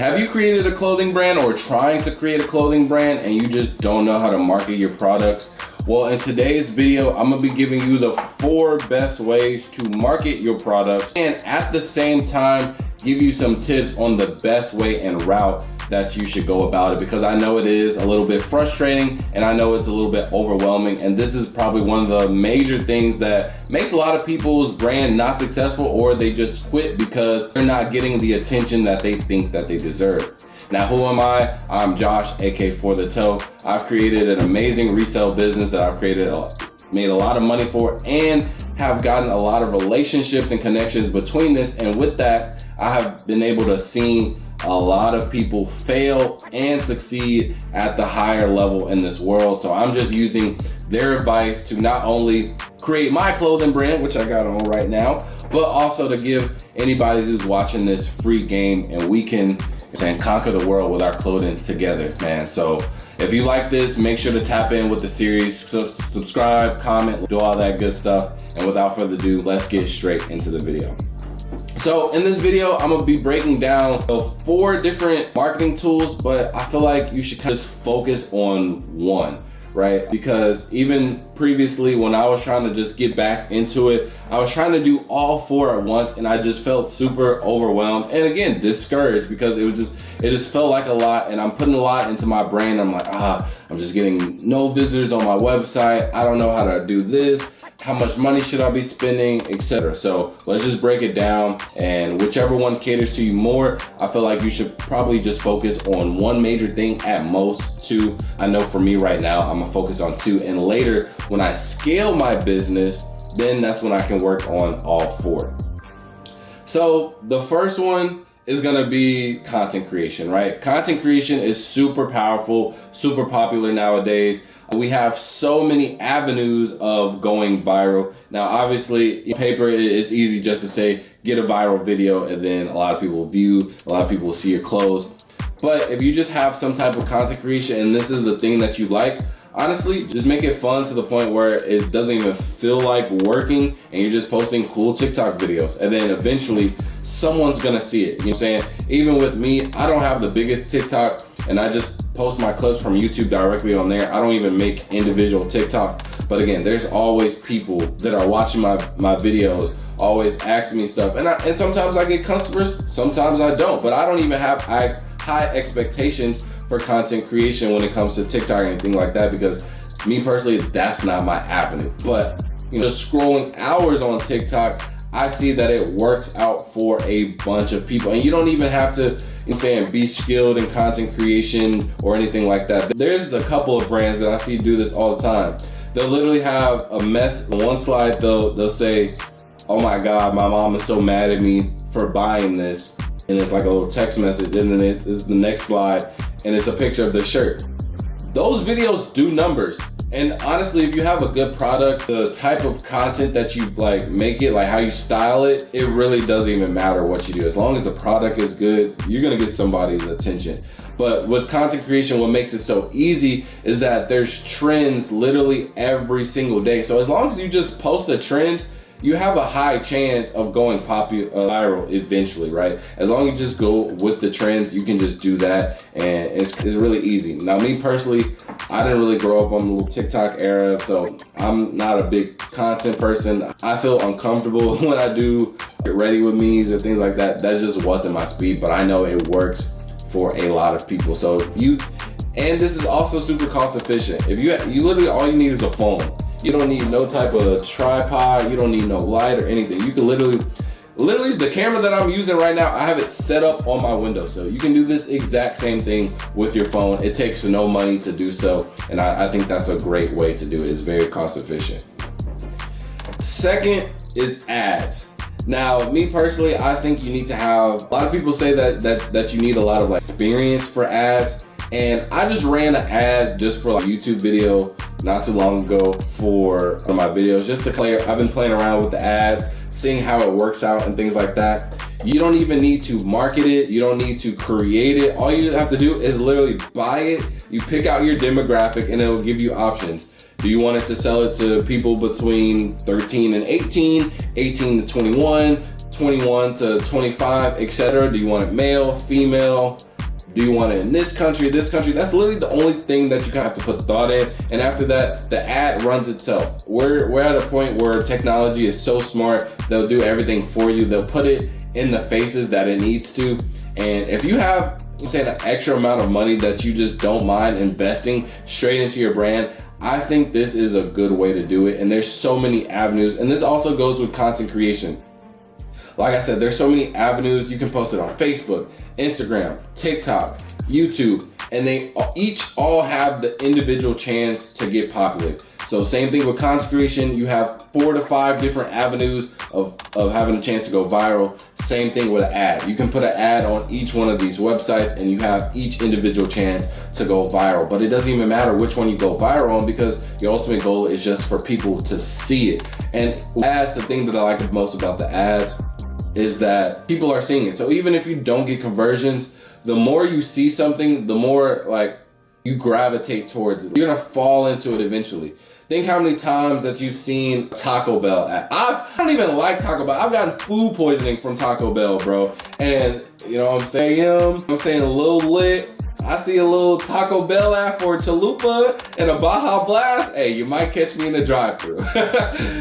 Have you created a clothing brand or trying to create a clothing brand and you just don't know how to market your products? Well, in today's video, I'm gonna be giving you the 4 best ways to market your products and at the same time, give you some tips on the best way and route that you should go about it, because I know it is a little bit frustrating and I know it's a little bit overwhelming, and this is probably one of the major things that makes a lot of people's brand not successful, or they just quit because they're not getting the attention that they think that they deserve. Now, who am I? I'm Josh, aka For The Toe. I've created an amazing resale business that I've made a lot of money for, and have gotten a lot of relationships and connections between this, and with that, I have been able to see a lot of people fail and succeed at the higher level in this world. So I'm just using their advice to not only create my clothing brand, which I got on right now, but also to give anybody who's watching this free game, and we can conquer the world with our clothing together, man. So if you like this, make sure to tap in with the series, subscribe, comment, do all that good stuff. And without further ado, let's get straight into the video. So in this video, I'm gonna be breaking down 4 different marketing tools, but I feel like you should just focus on one, right? Because even previously when I was trying to just get back into it, I was trying to do all 4 at once, and I just felt super overwhelmed and again, discouraged, because it just felt like a lot, and I'm putting a lot into my brain. I'm like, I'm just getting no visitors on my website. I don't know how to do this. How much money should I be spending, etc. So let's just break it down, and whichever one caters to you more, I feel like you should probably just focus on one major thing, at most 2. I know for me right now, I'm gonna focus on 2, and later when I scale my business, then that's when I can work on all 4. So the first one is gonna be content creation, right? Content creation is super powerful, super popular nowadays. We have so many avenues of going viral. Now, obviously, in paper, it's easy just to say, get a viral video, and then a lot of people view, a lot of people will see your clothes. But if you just have some type of content creation and this is the thing that you like, honestly, just make it fun to the point where it doesn't even feel like working, and you're just posting cool TikTok videos, and then eventually someone's gonna see it. You know what I'm saying? Even with me, I don't have the biggest TikTok, and I just post my clips from YouTube directly on there. I don't even make individual TikTok. But again, there's always people that are watching my videos, always asking me stuff. And sometimes I get customers, sometimes I don't. But I don't even have high expectations for content creation when it comes to TikTok or anything like that, because me personally, that's not my avenue. But just scrolling hours on TikTok, I see that it works out for a bunch of people, and you don't even have to, be skilled in content creation or anything like that. There's a couple of brands that I see do this all the time. They'll literally have a mess on one slide. They'll say, "Oh my God, my mom is so mad at me for buying this," and it's like a little text message, and then it's the next slide, and it's a picture of the shirt. Those videos do numbers. And honestly, if you have a good product, the type of content that you make it, how you style it, it really doesn't even matter what you do. As long as the product is good, you're gonna get somebody's attention. But with content creation, what makes it so easy is that there's trends literally every single day. So as long as you just post a trend, you have a high chance of going viral eventually, right? As long as you just go with the trends, you can just do that, and it's really easy. Now, me personally, I didn't really grow up on the little TikTok era, so I'm not a big content person. I feel uncomfortable when I do get ready with me's or things like that. That just wasn't my speed, but I know it works for a lot of people. So and this is also super cost efficient. If you literally, all you need is a phone. You don't need no type of tripod. You don't need no light or anything. You can literally the camera that I'm using right now, I have it set up on my windowsill. You can do this exact same thing with your phone. It takes no money to do so. And I think that's a great way to do it. It's very cost efficient. Second is ads. Now, me personally, I think you need to have, a lot of people say that you need a lot of experience for ads. And I just ran an ad just for a YouTube video not too long ago for my videos, just to play. I've been playing around with the ad, seeing how it works out and things like that. You don't even need to market it. You don't need to create it. All you have to do is literally buy it. You pick out your demographic and it will give you options. Do you want it to sell it to people between 13 and 18, 18 to 21, 21 to 25, etc.? Do you want it male, female? Do you want it in this country, this country? That's literally the only thing that you kind of have to put thought in. And after that, the ad runs itself. We're at a point where technology is so smart, they'll do everything for you. They'll put it in the faces that it needs to. And if you have, say, an extra amount of money that you just don't mind investing straight into your brand, I think this is a good way to do it. And there's so many avenues. And this also goes with content creation. Like I said, there's so many avenues. You can post it on Facebook, Instagram, TikTok, YouTube, and they each all have the individual chance to get popular. So same thing with content creation. You have 4 to 5 different avenues of having a chance to go viral. Same thing with an ad. You can put an ad on each one of these websites and you have each individual chance to go viral. But it doesn't even matter which one you go viral on, because your ultimate goal is just for people to see it. And ads, the thing that I like the most about the ads is that people are seeing it. So even if you don't get conversions, the more you see something, the more like you gravitate towards it. You're gonna fall into it eventually. Think how many times that you've seen Taco Bell ad. I don't even like Taco Bell. I've gotten food poisoning from Taco Bell, bro. And you know what I'm saying? I'm saying a little lit. I see a little Taco Bell ad for Chalupa and a Baja Blast. Hey, you might catch me in the drive-thru.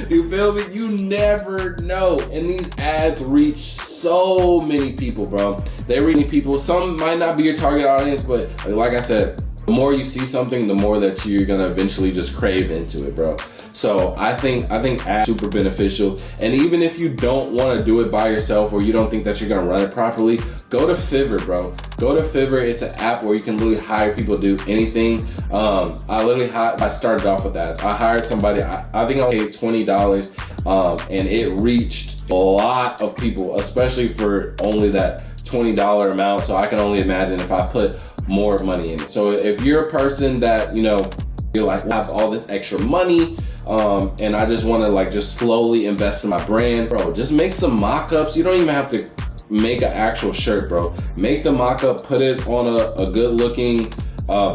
You feel me? You never know. And these ads reach so many people, bro. They reach people. Some might not be your target audience, but like I said, the more you see something, the more that you're gonna eventually just crave into it, bro. So I think ads are super beneficial. And even if you don't want to do it by yourself, or you don't think that you're gonna run it properly, go to Fiverr, bro. Go to Fiverr. It's an app where you can literally hire people to do anything. I started off with ads. I hired somebody. I think I paid $20, and it reached a lot of people, especially for only that $20 amount. So I can only imagine if I put more money in it. So if you're a person that, you know, you're like, I have all this extra money, and I just want to like just slowly invest in my brand, bro, just make some mock-ups. You don't even have to make an actual shirt, bro. Make the mock-up, put it on a good looking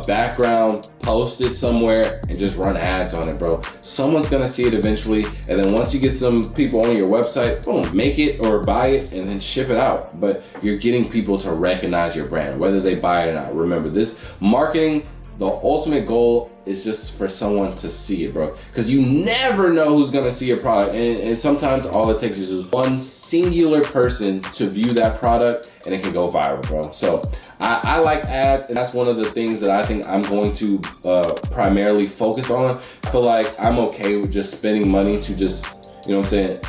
background, post it somewhere, and just run ads on it, bro. Someone's gonna see it eventually, and then once you get some people on your website, boom, make it or buy it and then ship it out. But you're getting people to recognize your brand, whether they buy it or not. Remember, this marketing, the ultimate goal is just for someone to see it, bro. Because you never know who's gonna see your product. And sometimes all it takes is just one singular person to view that product and it can go viral, bro. So I like ads, and that's one of the things that I think I'm going to primarily focus on. I feel like I'm okay with just spending money to just, you know what I'm saying?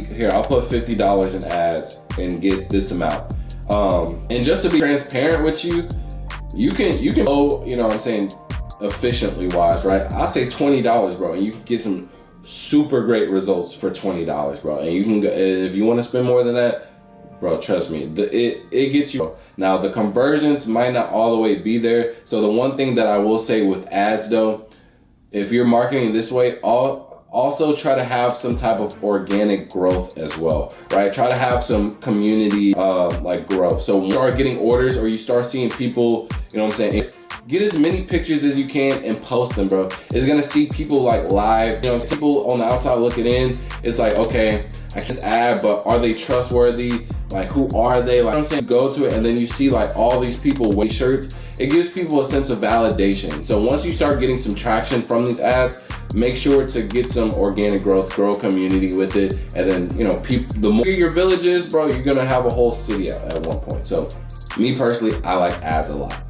Here, I'll put $50 in ads and get this amount. And just to be transparent with you, you can go, you know what I'm saying, efficiently wise, right? I'll say $20, bro, and you can get some super great results for $20, bro. And you can go, if you want to spend more than that, bro, trust me, it gets you. Now the conversions might not all the way be there. So the one thing that I will say with ads though, if you're marketing this way, also try to have some type of organic growth as well, right? Try to have some community like growth. So when you start getting orders or you start seeing people, you know what I'm saying, get as many pictures as you can and post them, bro. It's gonna see people like live, you know, people on the outside looking in. It's like, okay, I can ad, but are they trustworthy? Like, who are they? Like, you know what I'm saying, go to it and then you see like all these people wearing shirts. It gives people a sense of validation. So once you start getting some traction from these ads, make sure to get some organic growth, grow community with it. And then, you know, the more your village is, bro, you're gonna have a whole city out at one point. So me personally, I like ads a lot.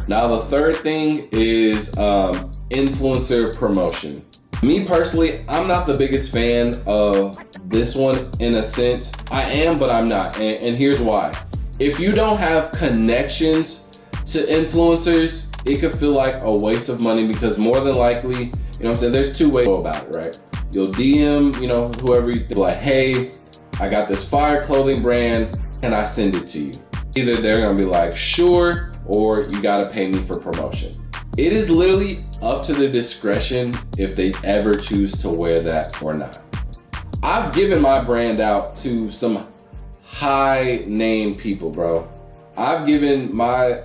Now the third thing is influencer promotion. Me personally, I'm not the biggest fan of this one in a sense. I am, but I'm not. And here's why. If you don't have connections to influencers, it could feel like a waste of money, because more than likely, you know what I'm saying, there's two ways to go about it, right? You'll DM, you know, whoever you think, like, hey, I got this fire clothing brand, can I send it to you? Either they're gonna be like, sure, or you gotta pay me for promotion. It is literally up to their discretion if they ever choose to wear that or not. I've given my brand out to some high name people, bro. I've given my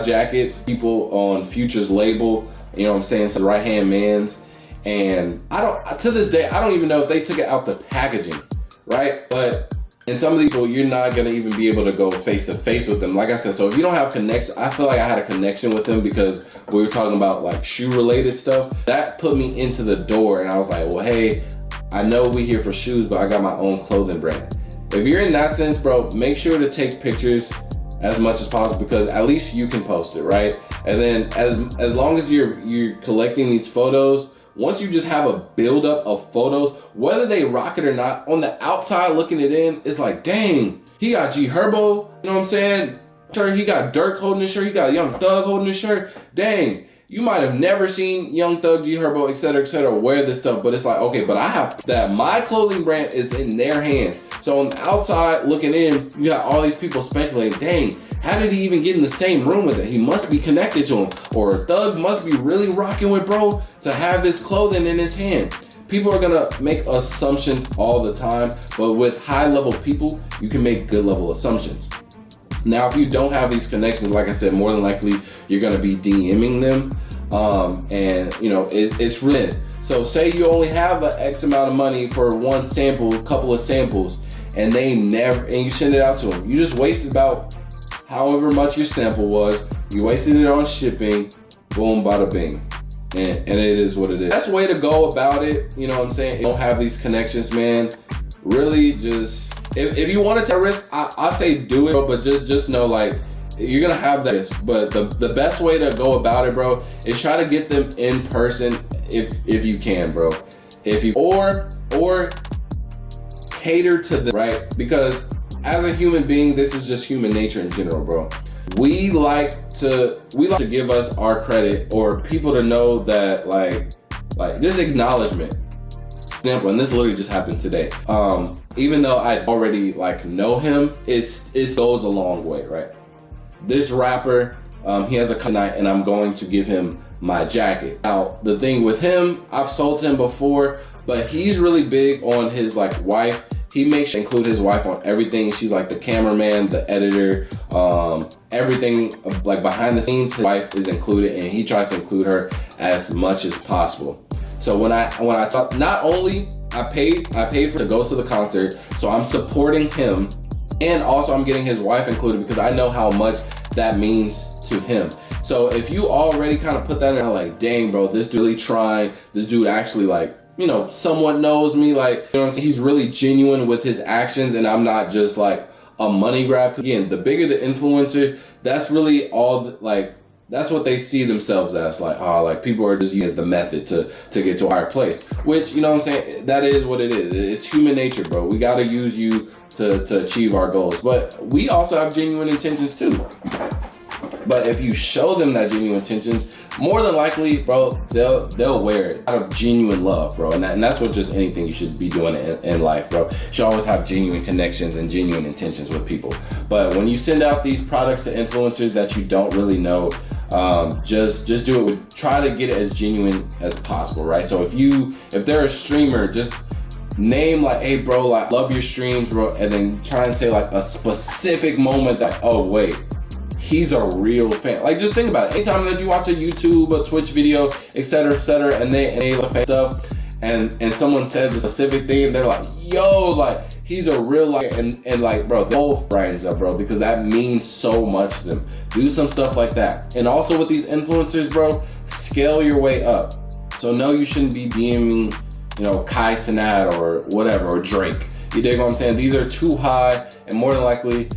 jackets people on Future's label, you know what I'm saying, some right hand mans, and to this day, I don't even know if they took it out the packaging, right? But And some of these people, you're not gonna even be able to go face to face with them. Like I said, so if you don't have connection, I feel like I had a connection with them because we were talking about like shoe related stuff. That put me into the door, and I was like, well, hey, I know we here for shoes, but I got my own clothing brand. If you're in that sense, bro, make sure to take pictures as much as possible because at least you can post it, right? And then as long as you're collecting these photos, once you just have a buildup of photos, whether they rock it or not, on the outside looking it in, it's like, dang, he got G Herbo, you know what I'm saying? Sure, he got Dirk holding his shirt, he got Young Thug holding his shirt. Dang, you might have never seen Young Thug, G Herbo, etc., wear this stuff, but it's like, okay, but I have that. My clothing brand is in their hands. So on the outside looking in, you got all these people speculating, dang, how did he even get in the same room with it? He must be connected to him. Or Thug must be really rocking with bro to have his clothing in his hand. People are gonna make assumptions all the time, but with high level people, you can make good level assumptions. Now, if you don't have these connections, like I said, more than likely, you're gonna be DMing them. And you know, it's really, so say you only have an X amount of money for one sample, couple of samples, and you send it out to them. You just wasted about however much your sample was, you wasted it on shipping, boom, bada bing. And it is what it is. That's the way to go about it, you know what I'm saying? You don't have these connections, man. Really just, if you want to take a risk, I say do it, but just know like, you're gonna have that risk. But the best way to go about it, bro, is try to get them in person if you can, bro. Or cater to them, right? Because as a human being, this is just human nature in general, bro. We like to give us our credit or people to know that like this acknowledgement. Example, and this literally just happened today. Even though I already like know him, it goes a long way, right? This rapper, he has a tonight, and I'm going to give him my jacket. Now, the thing with him, I've sold him before, but he's really big on his like wife. He makes sure to include his wife on everything. She's like the cameraman, the editor, everything like behind the scenes. His wife is included, and he tries to include her as much as possible. So when I thought, not only I paid for to go to the concert, so I'm supporting him, and also I'm getting his wife included because I know how much that means to him. So if you already kind of put that in, like, dang, bro, this dude really trying. This dude actually like, you know, somewhat knows me, like, you know what I'm saying? He's really genuine with his actions, and I'm not just like a money grab. Again, the bigger the influencer, that's really all, like, that's what they see themselves as, like, oh, like people are just using the method to get to a higher place, which, you know what I'm saying? That is what it is. It's human nature, bro. We got to use you to achieve our goals, but we also have genuine intentions too. But if you show them that genuine intentions, more than likely, bro, they'll wear it out of genuine love, bro. And that's what just anything you should be doing in life, bro. You should always have genuine connections and genuine intentions with people. But when you send out these products to influencers that you don't really know, just do it try to get it as genuine as possible, right? So if they're a streamer, just name like, hey, bro, like, love your streams, bro, and then try and say like a specific moment that, oh wait, he's a real fan. Like, just think about it. Anytime that you watch a YouTube, a Twitch video, etc., and they love fan stuff, and someone says a specific thing, and they're like, yo, like, he's a real, like, and like, bro, they're all friends up, bro, because that means so much to them. Do some stuff like that. And also with these influencers, bro, scale your way up. So no, you shouldn't be DMing, you know, Kai Cenat or whatever, or Drake. You dig what I'm saying? These are too high, and more than likely,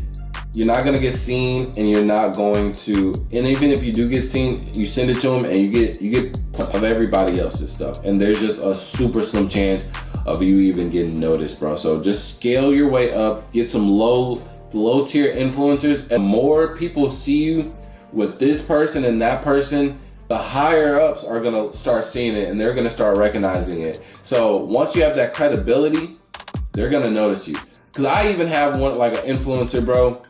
you're not gonna get seen, and you're not going to, and even if you do get seen, you send it to them and you get of everybody else's stuff. And there's just a super slim chance of you even getting noticed, bro. So just scale your way up, get some low tier influencers, and the more people see you with this person and that person, the higher ups are gonna start seeing it, and they're gonna start recognizing it. So once you have that credibility, they're gonna notice you. Cause I even have one, like, an influencer, bro.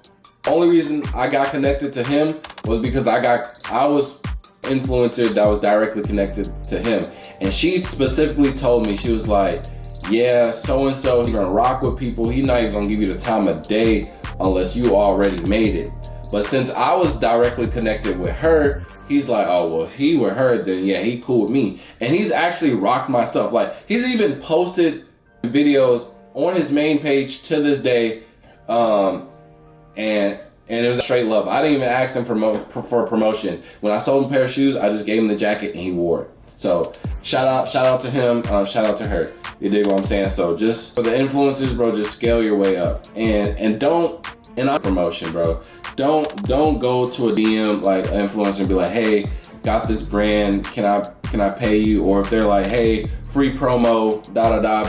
Only reason I got connected to him was because I was influencer that was directly connected to him. And she specifically told me, she was like, yeah, so-and-so, he's gonna rock with people. He's not even gonna give you the time of day unless you already made it. But since I was directly connected with her, he's like, oh, well, he with her, then yeah, he cool with me. And he's actually rocked my stuff. Like, he's even posted videos on his main page to this day, and it was straight love. I didn't even ask him for promotion. When I sold him a pair of shoes, I just gave him the jacket and he wore it. So shout out to him, shout out to her. You dig what I'm saying? So just for the influencers, bro, just scale your way up, and don't, and on promotion, bro, don't go to a DM like an influencer and be like, hey, got this brand, can I pay you? Or if they're like, hey, free promo,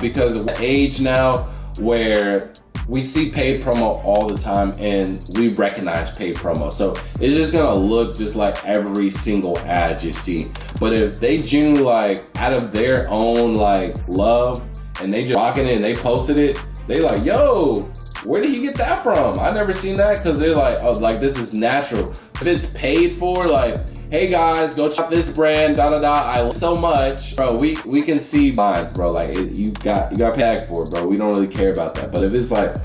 because of the age now where we see paid promo all the time and we recognize paid promo. So it's just gonna look just like every single ad you see. But if they genuinely like out of their own like love and they just rocking it and they posted it, they like, yo, where did he get that from? I never seen that, because they're like, oh, like this is natural. If it's paid for, like, hey guys, go check this brand, I love so much, bro. We can see lines, bro. Like you got paid for it, bro. We don't really care about that. But if it's like,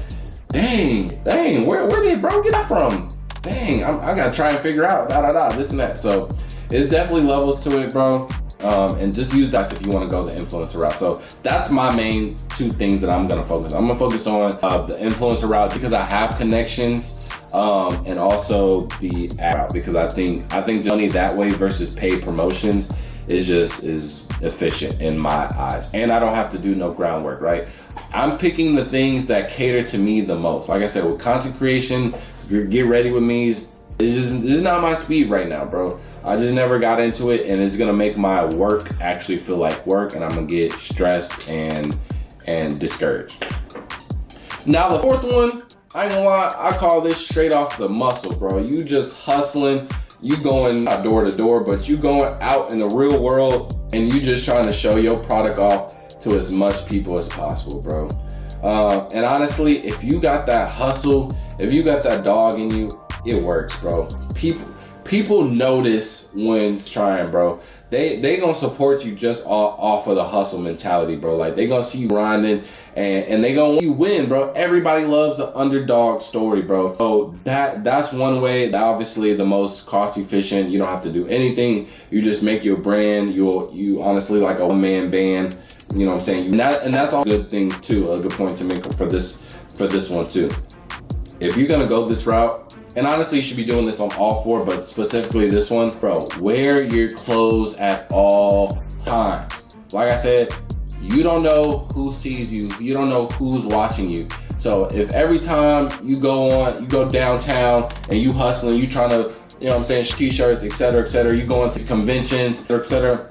dang, where did bro get that from? Dang, I gotta try and figure out this and that. So it's definitely levels to it, bro. And just use that if you want to go the influencer route. So that's my main two things that I'm gonna focus on. I'm gonna focus on the influencer route because I have connections. And also the ad route, because I think money that way versus paid promotions is efficient in my eyes, and I don't have to do no groundwork, right? I'm picking the things that cater to me the most. Like I said, with content creation, get ready with me. This is not my speed right now, bro. I just never got into it, and it's gonna make my work actually feel like work, and I'm gonna get stressed and discouraged. Now the fourth one, I ain't gonna lie, I call this straight off the muscle, bro. You just hustling, you going not door to door, but you going out in the real world and you just trying to show your product off to as much people as possible, bro. And honestly, if you got that hustle, if you got that dog in you, it works, bro. People notice when it's trying, bro. They gonna support you just off of the hustle mentality, bro. Like they gonna see you grinding and they gonna want you win, bro. Everybody loves an underdog story, bro. So that's one way. Obviously the most cost efficient. You don't have to do anything. You just make your brand. You honestly like a one-man band. You know what I'm saying? And that's all a good thing too. A good point to make for this one too. If you're gonna go this route, and honestly, you should be doing this on all four, but specifically this one, bro, wear your clothes at all times. Like I said, you don't know who sees you. You don't know who's watching you. So if every time you go downtown and you hustling, you trying to, you know what I'm saying, t-shirts, et cetera, you going to conventions, et cetera.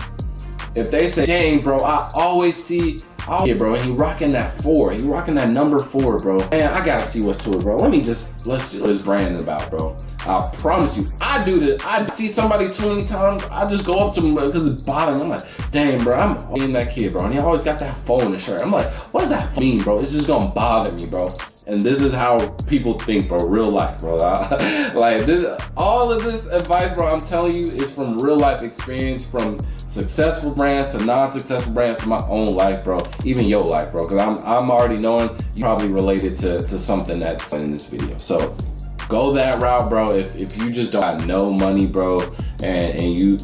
If they say, dang, bro, I always see, yeah, bro, and he rocking that 4. He rocking that number 4, bro. Man, I gotta see what's to it, bro. Let's see what his brand is about, bro. I promise you, I do this. I see somebody too many times, I just go up to him because it's bothering. I'm like, dang, bro, I'm in that kid, bro. And he always got that phone and shirt. I'm like, what does that mean, bro? It's just gonna bother me, bro. And this is how people think, bro, real life, bro. Like this, all of this advice, bro, I'm telling you is from real life experience, from successful brands to non-successful brands to my own life, bro. Even your life, bro. Because I'm already knowing you probably related to something that's in this video. So go that route, bro. If you just don't have no money, bro, and you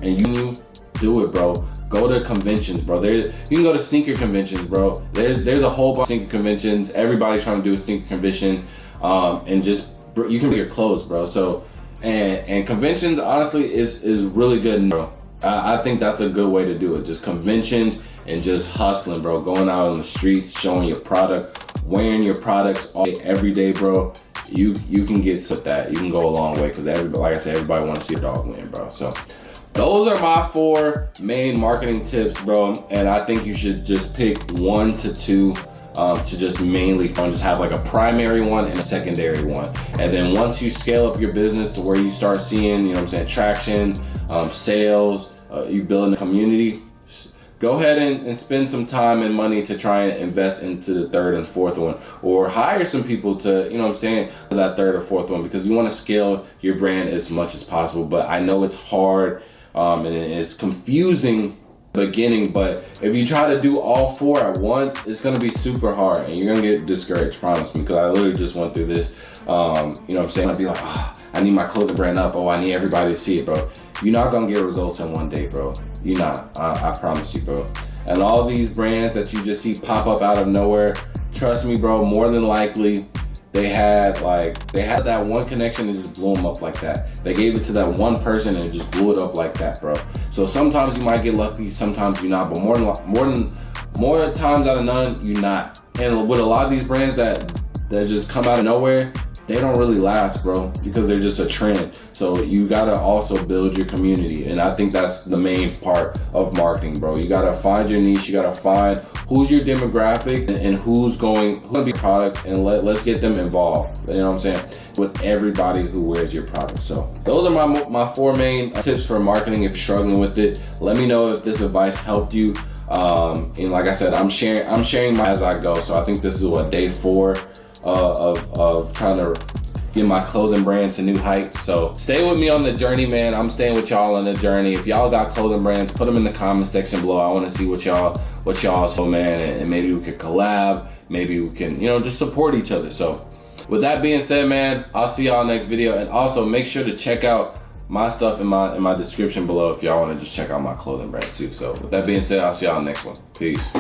do it, bro. Go to conventions, bro. You can go to sneaker conventions, bro. There's a whole bunch of sneaker conventions. Everybody's trying to do a sneaker convention, and just you can bring your clothes, bro. So and conventions honestly is really good, bro. I think that's a good way to do it. Just conventions and just hustling, bro. Going out on the streets, showing your product, wearing your products all day, every day, bro. You can get with that. You can go a long way because everybody, like I said, everybody wants to see a dog win, bro. So those are my 4 main marketing tips, bro. And I think you should just pick 1 to 2 to just mainly fund. Just have like a primary one and a secondary one. And then once you scale up your business to where you start seeing, you know what I'm saying, traction, sales, you building a community, go ahead and spend some time and money to try and invest into the 3rd and 4th one, or hire some people to, you know what I'm saying, that 3rd or 4th one, because you want to scale your brand as much as possible. But I know it's hard and it's confusing beginning, but if you try to do all 4 at once, it's gonna be super hard and you're gonna get discouraged, promise me, because I literally just went through this. You know what I'm saying? I'd be like, I need my clothing brand up. I need everybody to see it, bro. You're not gonna get results in one day, bro. You're not. I promise you, bro. And all these brands that you just see pop up out of nowhere, trust me, bro, more than likely, they had that one connection and just blew them up like that. They gave it to that one person and just blew it up like that, bro. So sometimes you might get lucky, sometimes you're not, but more times out of none, you're not. And with a lot of these brands that just come out of nowhere, they don't really last, bro, because they're just a trend. So you gotta also build your community, and I think that's the main part of marketing, bro. You gotta find your niche, you gotta find who's your demographic and who's going to be product, and let's get them involved. You know what I'm saying? With everybody who wears your product. So those are my 4 main tips for marketing if you're struggling with it. Let me know if this advice helped you. And like I said, I'm sharing as I go. So I think this is day 4 of trying to get my clothing brand to new heights. So stay with me on the journey, man. I'm staying with y'all on the journey. If y'all got clothing brands, put them in the comment section below. I want to see what y'all so, man, and maybe we could collab. Maybe we can, just support each other. So with that being said, man, I'll see y'all next video. And also make sure to check out my stuff in my description below if y'all want to just check out my clothing brand too. So with that being said, I'll see y'all next one. Peace.